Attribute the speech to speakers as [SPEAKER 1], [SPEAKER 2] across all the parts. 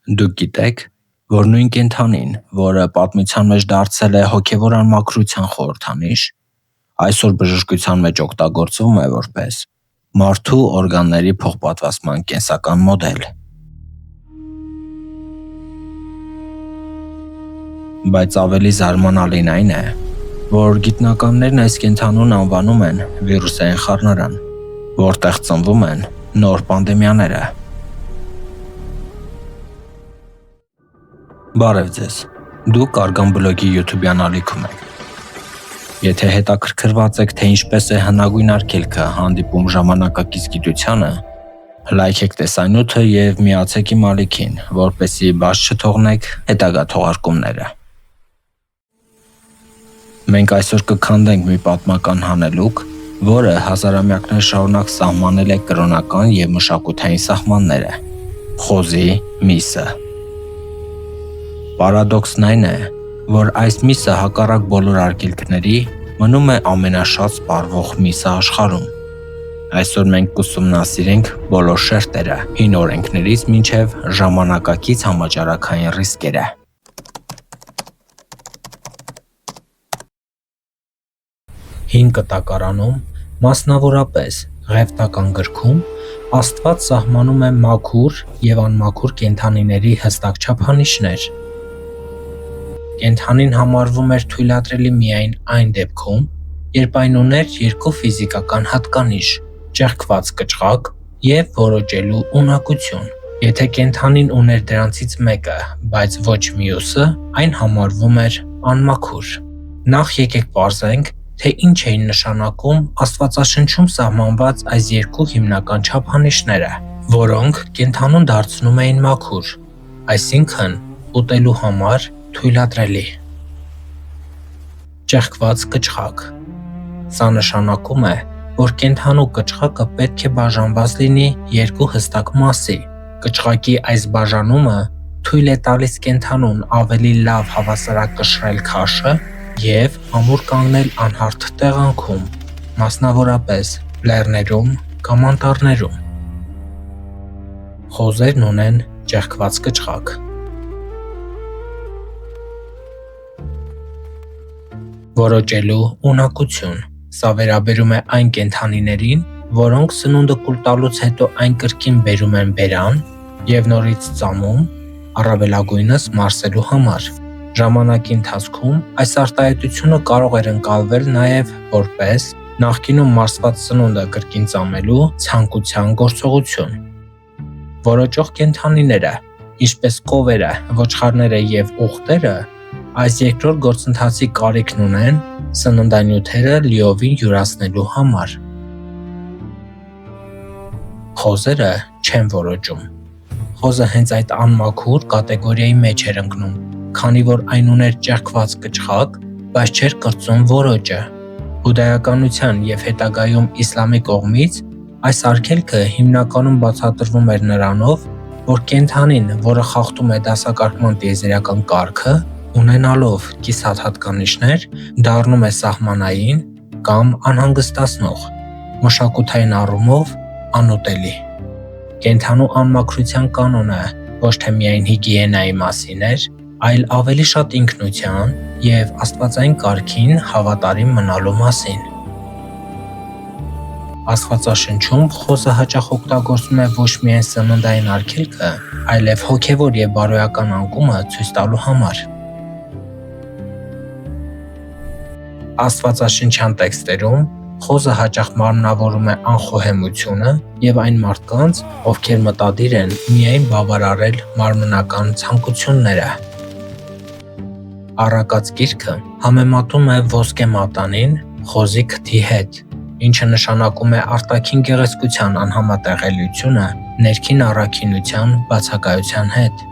[SPEAKER 1] Դուք գիտեք, որ նույն կենդանին, որը պատմության մեջ դարձել է հոգևոր անմաքրության խորհրդանիշ, այսօր բժշկության մեջ օգտագործվում է որպես մարդու օրգանների փոխպատվաստման կենսական մոդել։ Բայց ավելի զարմանալին այն է, որ գիտնականներն այս կենդանուն անվանում են վիրուսային խառնարան, որտեղ ծնվում են նոր պանդեմիաները։ Բարև ձեզ, դուք Արգան բլոգի YouTube-յան ալիքում եք։ Եթե հետաքրքրված եք, թե ինչպես է հնագույն արգելքը հանդիպում ժամանակակից գիտությանը, լայք եք տեսանյութը և միացեք իմ ալիքին, որպեսզի բաց չթողնեք հետագա թողարկումները։ Մենք այսօր կքանդենք մի պատմական հանելուկ, որը հազարամյակներ շարունակ սահմանել է կրոնական և մշակութային սահմանները՝ խոզի միսը։ Պարադոքսն այն է, որ այս միսը հակառակ բոլոր արգելքների մնում է ամենաշատ սպառվող միսը աշխարհում։ Այսօր մենք կուսումնասիրենք բոլոր շերտերը՝ հին օրենքներից մինչև ժամանակակից համաճարակային ռիսկերը։ Հին կտակարանում, մասնավորապես Ղևտական գրքում, Աստված սահմանում է մաքուր և անմաքուր կենդանիների հստակ չափանիշներ։ Կենդանին համարվում էր թույլատրելի միայն այն դեպքում, երբ այն ուներ երկու ֆիզիկական հատկանիշ՝ ճեղքված կչղակ և որոջելու ունակություն։ Եթե կենդանին ուներ դրանցից մեկը, բայց ոչ մյուսը, այն համարվում էր անմաքուր։ Նախ եկեք պարզենք, թե ինչ էին նշանակում Աստվածաշնչում սահմանված այս երկու հիմնական չափանիշները, որոնք կենդանուն դարձնում էին մաքուր, այսինքն ուտելու համար թույլատրելի։ Ճեղքված կչղակ։ Սա նշանակում է, որ կենդանու կչղակը պետք է բաժանված լինի երկու հստակ մասի։ Կչղակի այս բաժանումը թույլ է տալիս կենդանուն ավելի լավ հավասարակշռել քաշը և ամուր կանգնել անհարթ տեղանքում, մասնավորապես լեռներում կամ անտառներում։ Խոզերն ունեն ճեղքված կչղակ։ Որոջելու ունակություն։ Սա վերաբերում է այն կենդանիներին, որոնք սնունդը կուլ տալուց հետո այն կրկին բերում են բերան և նորից ծամում, առավելագույնս մարսելու համար։ Ժամանակի ընթացքում այս արտահայտությունը կարող էր ընկալվել նաև որպես նախկինում մարսված սնունդը կրկին ծամելու ցանկության գործողություն։ Որոջող կենդանիները, ինչպես կովերը, ոչխարները և ուղտերը, այս երկրորդ գործընթացի կարիքն ունեն սննդանյութերը լիովին յուրացնելու համար։ Խոզերը չեն որոջում։ Խոզը հենց այդ անմաքուր կատեգորիայի մեջ էր ընկնում, քանի որ այն ուներ ճեղքված կչղակ, բայց չէր կրծում որոջը։ Հուդայականության և հետագայում իսլամի կողմից այս արգելքը հիմնականում բացատրվում էր նրանով, որ կենդանին, որը խախտում է դասակարգման տիեզերական կարգը, ունենալով կիսատ հատկանիշներ, դառնում է սահմանային կամ անհանգստացնող, մշակութային առումով անուտելի։ Կենդանու անմաքրության կանոնը ոչ թե միայն հիգիենայի մասին էր, այլ ավելի շատ ինքնության և աստվածային կարգին հավատարիմ մնալու մասին։ Աստվածաշնչում խոզը հաճախ օգտագործվում է ոչ միայն սննդային արգելքը, այլև հոգևոր և բարոյական անկումը ցույց տալու համար։ Աստվածաշնչյան տեքստերում խոզը հաճախ մարմնավորում է անխոհեմությունը և այն մարդկանց, ովքեր մտադիր են միայն բավարարել մարմնական ցանկությունները։ Առակաց գիրքը համեմատում է ոսկե մատանին խոզի քթի հետ, ինչը նշանակում է արտաքին գեղեցկության անհամատեղելիությունը ներքին առաքինության բացակայության հետ։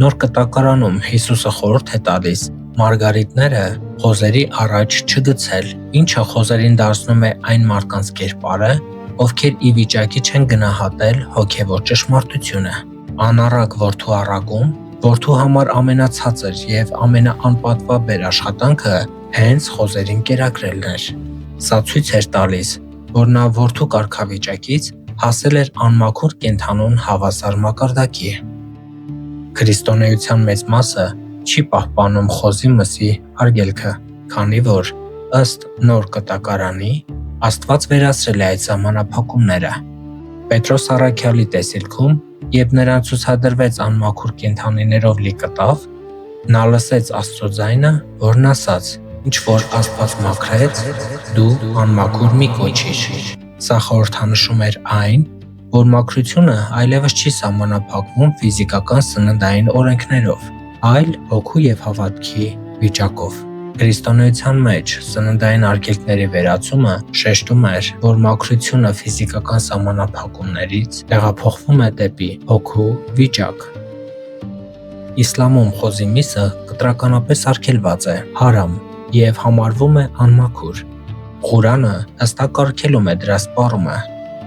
[SPEAKER 1] Նոր կտակարանում Հիսուսը խորհուրդ է տալիս մարգարիտները խոզերի առաջ չգցել, ինչը խոզերին դարձնում է այն մարդկանց կերպարը, ովքեր ի վիճակի չեն գնահատել հոգևոր ճշմարտությունը։ Անառակ որդու առակում որդու համար ամենացածր և ամենաանպատվաբեր աշխատանքը հենց խոզերին կերակրելն էր։ Սա ցույց էր տալիս, որ նա որդու կարգավիճակից հասել էր անմաքուր կենդանուն հավասար մակարդակի։ Քրիստոնեության մեծ մասը չի պահպանում խոզի մսի արգելքը, քանի որ ըստ նոր կտակարանի Աստված վերացրել է այդ սահմանափակումները։ Պետրոս առաքյալի տեսիլքում, երբ նրան ցուցադրվեց անմաքուր կենդանիներով լի կտավ, նա լսեց Աստծո ձայնը, որն ասաց. «Ինչ որ Աստված մաքրեց, դու անմաքուր մի կոչիր»։ Սա խորհրդանշում էր այն, որ մաքրությունը այլևս չի սահմանափակվում ֆիզիկական սննդային օրենքներով, այլ հոգու և հավատքի վիճակով։ Քրիստոնեության մեջ սննդային արգելքների վերացումը շեշտում էր, որ մաքրությունը ֆիզիկական սահմանափակումներից տեղափոխվում է դեպի հոգու վիճակ։ Իսլամում խոզի միսը կտրականապես արգելված է (հարամ) և համարվում է անմաքուր։ Ղուրանը հստակ արգելում է դրա սպառումը,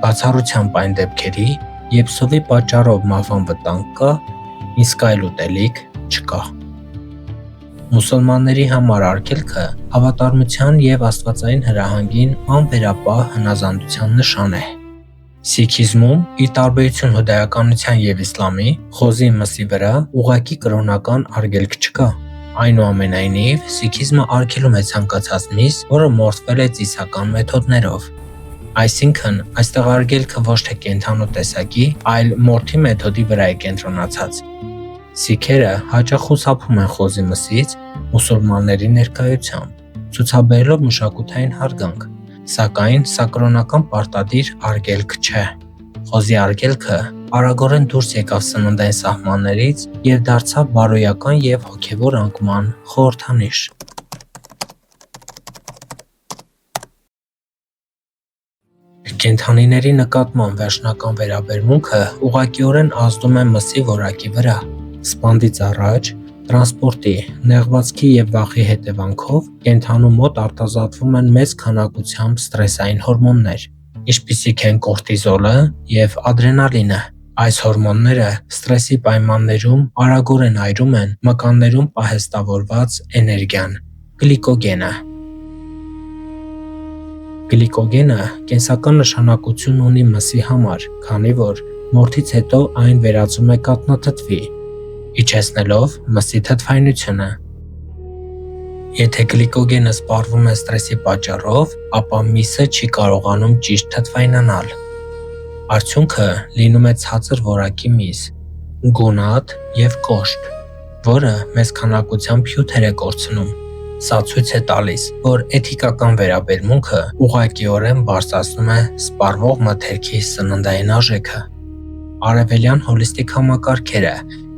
[SPEAKER 1] բացառությամբ այն դեպքերի, երբ սովի պատճառով մահվան վտանգ կա, իսկ այլ ուտելիք չկա։ Մուսուլմանների համար արգելքը հավատարմության և աստվածային հրահանգին անվերապահ հնազանդության նշան է։ Սիկհիզմում, ի տարբերություն հուդայականության և իսլամի, խոզի մսի վրա ուղղակի կրոնական արգելք չկա։ Այնուամենայնիվ, սիկհիզմը արգելում է ցանկացած միս, որը մորթվել է ծիսական մեթոդներով։ Այսինքն, այստեղ արգելքը ոչ թե կենդանու տեսակի, այլ մորթի մեթոդի վրա է կենտրոնացած։ Սիկհերը հաճախ խուսափում են խոզի մսից մուսուլմանների ներկայությամբ, ցուցաբերելով մշակութային հարգանք, սակայն սա կրոնական պարտադիր արգելք չէ։ Խոզի արգելքը արագորեն դուրս եկավ սննդային սահմաններից և դարձավ բարոյական և հոգևոր անկման խորհրդանիշ։ Կենդանիների նկատմամբ վերջնական վերաբերմունքը ուղղակիորեն ազդում է մսի որակի վրա։ Սպանդից առաջ, տրանսպորտի, նեղվածքի և վախի հետևանքով կենդանու մոտ արտազատվում են մեծ քանակությամբ սթրեսային հորմոններ, ինչպիսիք են կորտիզոլը և ադրենալինը։ Այս հորմոնները սթրեսի պայմաններում արագորեն այրում են մկաններում պահեստավորված էներգիան՝ գլիկոգենը։ Գլիկոգենը կենսական նշանակություն ունի մսի համար, քանի որ մորթից հետո այն վերածվում է կաթնաթթվի, իջեցնելով մսի թթվայնությունը։ Եթե գլիկոգենը սպառվում է սթրեսի պատճառով, ապա միսը չի կարողանում ճիշտ թթվայնանալ։ Արդյունքը լինում է ցածր որակի միս, գունատ և կոշտ, որը մեծ քանակությամբ հյութեր է կորցնում։ Սա ցույց է տալիս, որ էթիկական վերաբերմունքը ուղղակիորեն բարձրացնում է սպառվող մթերքի սննդային արժեքը։ Արևելյան հոլիստիկ համակարգերը,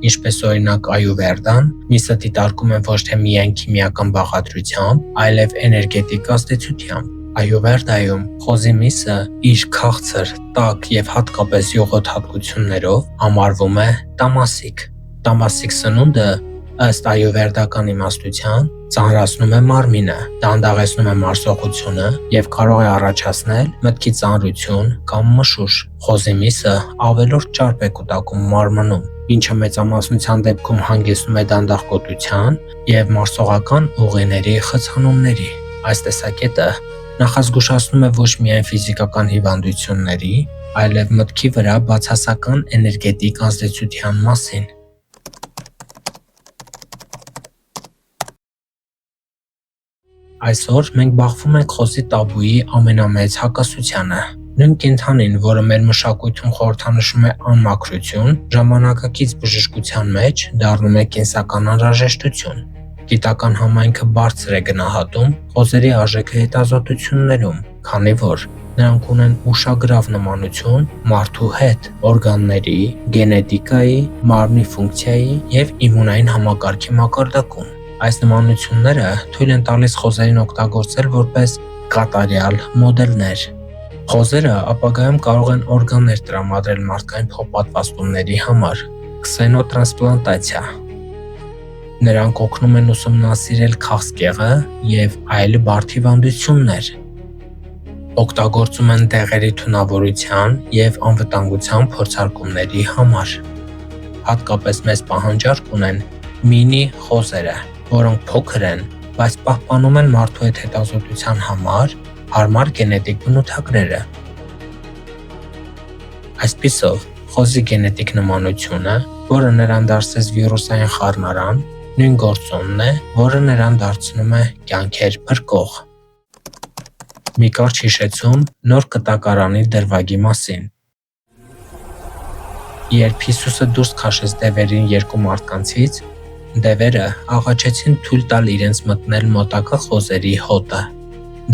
[SPEAKER 1] ինչպես օրինակ Այուրվեդան, միսը դիտարկում են ոչ թե միայն քիմիական բաղադրությամբ, այլև էներգետիկ ազդեցությամբ։ Այուրվեդայում խոզի միսը իր քաղցր, տաք և հատկապես յուղոտ հատկություններով համարվում է տամասիկ։ Տամասիկ սնունդը, ըստ այուրվեդական իմաստության, ծանրացնում է մարմինը, դանդաղեցնում է մարսողությունը և կարող է առաջացնել մտքի ծանրություն կամ մշուշ։ Խոզի միսը ավելորդ ճարպ է կուտակում մարմնում, ինչը մեծամասնության դեպքում հանգեցնում է դանդաղկոտության և մարսողական ուղիների խցանումների։ Այս տեսակետը նախազգուշացնում է ոչ միայն ֆիզիկական հիվանդությունների, այլև մտքի վրա բացասական էներգետիկ ազդեցության մասին։ Այսօր մենք բախվում ենք խոզի տաբուի ամենամեծ հակասությանը։ Նույն կենդանին, որը մեր մշակույթում խորհրդանշում է անմաքրություն, ժամանակակից բժշկության մեջ դառնում է կենսական անհրաժեշտություն։ Գիտական համայնքը բարձր է գնահատում խոզերի արժեքը հետազոտություններում, քանի որ նրանք ունեն ուշագրավ նմանություն մարդու հետ օրգանների, գենետիկայի, մարմնի ֆունկցիայի և իմունային համակարգի մակարդակում։ Այս նմանությունները թույլ են տալիս խոզերին օգտագործել որպես կատարյալ մոդելներ։ Խոզերը ապագայում կարող են օրգաններ տրամադրել մարդկային փոխպատվաստումների համար (քսենոտրանսպլանտացիա)։ Նրանք օգնում են ուսումնասիրել քաղցկեղը և այլ բարդ հիվանդություններ։ Օգտագործում են դեղերի թունավորության և անվտանգության փորձարկումների համար։ Հատկապես մեծ պահանջարկ ունեն մինի խոզերը, որոնք փոքր են, բայց պահպանում են մարդու հետ հետազոտության համար հարմար գենետիկ բնութագրերը։ Այսպիսով, Խոզի գենետիկ նմանությունը, որը նրան դարձրեց վիրուսային խառնարան, նույն գործոնն է, որը նրան դարձնում է կյանքեր փրկող։ Մի կարճ հիշեցում նոր կտակարանի դրվագի մասին։ Երբ Հիսուսը դուրս քաշեց դևերին երկու մարդկանցից, դևերը աղաչեցին թույլ տալ իրենց մտնել մոտակա խոզերի հոտը։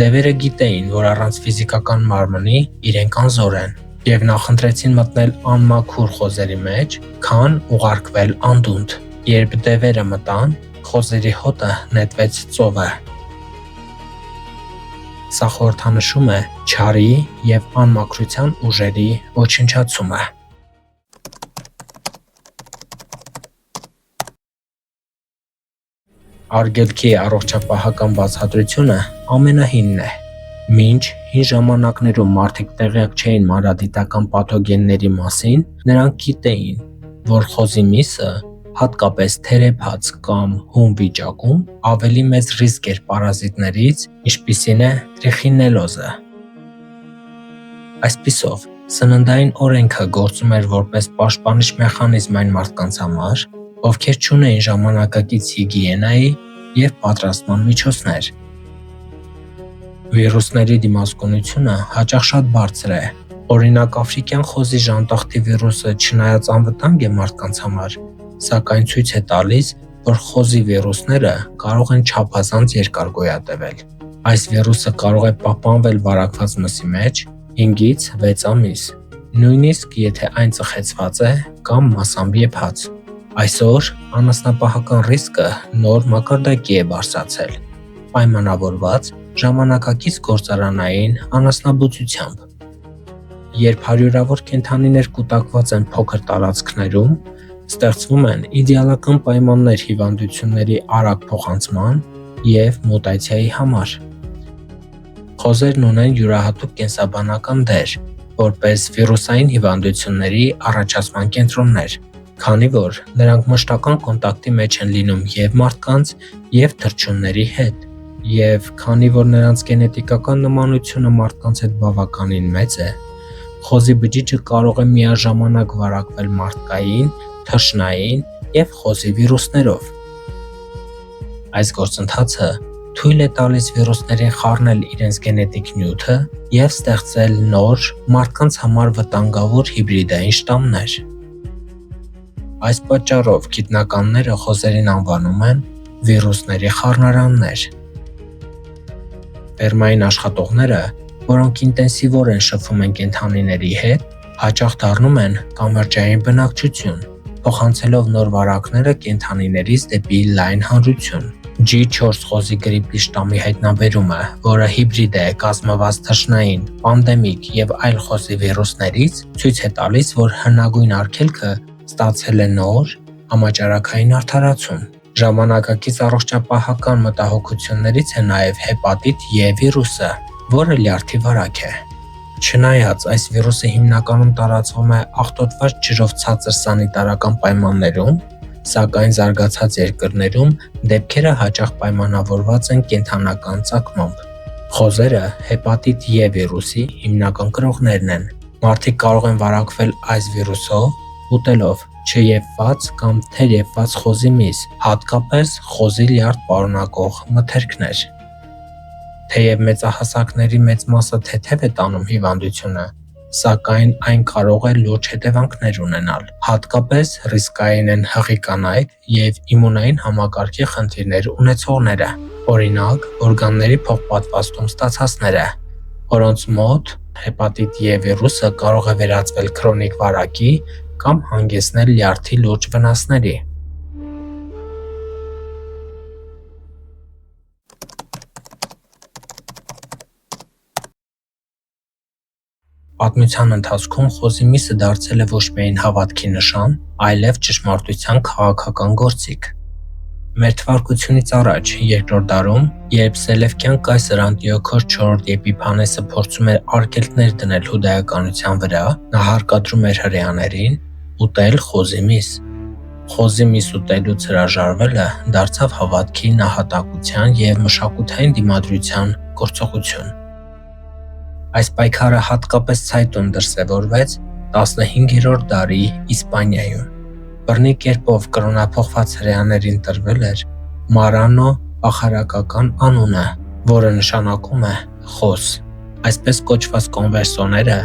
[SPEAKER 1] Դևերը գիտեին, որ առանց ֆիզիկական մարմնի իրենք անզոր են, և նախընտրեցին մտնել անմաքուր խոզերի մեջ, քան ուղարկվել անդունդ։ Երբ դևերը մտան, խոզերի հոտը նետվեց ծովը։ Սա խորհրդանշում է չարի և անմաքրության ուժերի ոչնչացումը։ Արգելքի առողջապահական բացատրությունը ամենահինն է։ Մինչ հին ժամանակներում մարդիկ տեղյակ չէին մանրադիտական պաթոգենների մասին, նրանք գիտեին, որ խոզի միսը, հատկապես թերեփած կամ հում վիճակում, ավելի մեծ ռիսկ էր պարազիտներից, ինչպիսին է տրիխինելոզը։ Այսպիսով, սննդային օրենքը գործում էր որպես պաշտպանիչ մեխանիզմ այն մարդկանց համար, ովքեր չունեին ժամանակակից հիգիենայի և պատրաստման միջոցներ։ Վիրուսների դիմացկունությունը հաճախ շատ բարձր է։ Օրինակ, աֆրիկյան խոզի ժանտախտի վիրուսը չնայած անվտանգ է մարդկանց համար, սակայն ցույց է տալիս, որ խոզի վիրուսները կարող են չափազանց երկար գոյատևել։ Այս վիրուսը կարող է պահպանվել վարակված մսի մեջ 5-ից 6 ամիս, նույնիսկ եթե այն ծխեցված է կամ մասամբ եփած։ Այսօր անասնապահական ռիսկը նոր մակարդակի է բարձրացել, պայմանավորված ժամանակակից գործարանային անասնաբուծությամբ։ Երբ հարյուրավոր կենդանիներ կուտակված են փոքր տարածքներում, ստեղծվում են իդեալական պայմաններ հիվանդությունների արագ փոխանցման և մուտացիայի համար։ Խոզերն ունեն յուրահատուկ կենսաբանական դեր, որպես վիրուսային հիվանդությունների առաջացման կենտրոններ, քանի որ նրանք մշտական կոնտակտի մեջ են լինում և մարդկանց, և թռչունների հետ, և քանի որ նրանց գենետիկական նմանությունը մարդկանց հետ բավականին մեծ է, խոզի բջիջը կարող է միաժամանակ վարակվել մարդկային, թռչնային և խոզի վիրուսներով։ Այս գործընթացը թույլ է տալիս վիրուսներին խառնել իրենց գենետիկ նյութը և ստեղծել նոր, մարդկանց համար վտանգավոր հիբրիդային շտամներ։ Այս պատճառով գիտնականները խոզերին անվանում են վիրուսների խառնարաններ։ Ֆերմային աշխատողները, որոնք ինտենսիվորեն շփվում են կենդանիների հետ, հաճախ դառնում են կամրջային բնակչություն, փոխանցելով նոր վարակները կենդանիներից դեպի լայն հանրություն։ G4 խոզի գրիպի շտամի հայտնաբերումը, որը հիբրիդ է կազմված թռչնային, պանդեմիկ և այլ խոզի վիրուսներից, ցույց է տալիս, որ հնագույն արգելքը ստացել է նոր, համաճարակային արդարացում։ Ժամանակակից առողջապահական մտահոգություններից է նաև հեպատիտ E վիրուսը, որը լյարդի վարակ է։ Չնայած այս վիրուսը հիմնականում տարածվում է աղտոտված ջրով ցածր սանիտարական պայմաններում, սակայն զարգացած երկրներում դեպքերը հաճախ պայմանավորված են կենդանական ծագմամբ։ Խոզերը հեպատիտ E վիրուսի հիմնական կրողներն են։ Մարդիկ կարող են վարակվել այս վիրուսով, ուտելով չեփված կամ թերեփված խոզի միս, հատկապես խոզի լյարդ պարունակող մթերքներ։ Թեև մեծահասակների մեծ մասը թեթև է տանում հիվանդությունը, սակայն այն կարող է լուրջ հետևանքներ ունենալ։ Հատկապես ռիսկային են հղի կանայք և իմունային համակարգի խնդիրներ ունեցողները, օրինակ, օրգանների փոխպատվաստում ստացածները, որոնց մոտ հեպատիտ E վիրուսը կարող է վերածվել քրոնիկ վարակի կամ հանգեցնել լյարդի լուրջ վնասների։ Պատմության ընթացքում խոզի միսը դարձել է ոչ միայն հավատքի նշան, այլև ճշմարտության քաղաքական գործիք։ Մեր թվարկությունից առաջ երկրորդ դարում, երբ Սելևկյան կայսր Անտիոքոս IV Էպիփանեսը փորձում էր արգելքներ դնել հուդայականության վրա, նա հարկադրում էր հրեաներին ուտել խոզի միս։ Խոզի միս ուտելուց հրաժարվելը դարձավ հավատքի, նահատակության և մշակութային դիմադրության գործողություն։ Այս պայքարը հատկապես ցայտուն դրսևորվեց 15-րդ դարի Իսպանիայում։ Բռնի կերպով կրոնափոխված հրեաներին տրվել էր Մարանո ախարակական անունը, որը նշանակում է խոզ։ Այսպես կոչված կոնվերսորները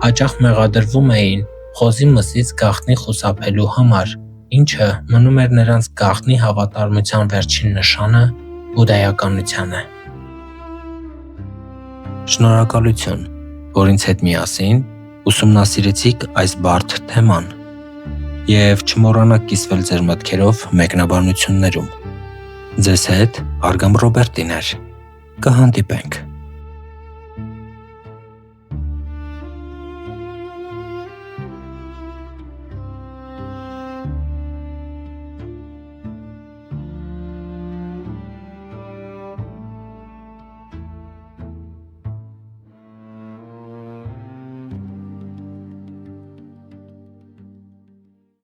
[SPEAKER 1] հաճախ մեղադրվում էին խոզի մսից գաղտնի խուսափելու համար, ինչը մնում էր նրանց գաղտնի հավատարմության վերջին նշանը բուդդայականությանը։ Շնորհակալություն, որ ինձ հետ միասին ուսումնասիրեցիք այս բարդ թեման, եւ չմոռանաք կիսվել ձեր մտքերով մեկնաբանություններում։ Ձեզ հետ Արգամ Ռոբերտին էր։ Կհանդիպենք։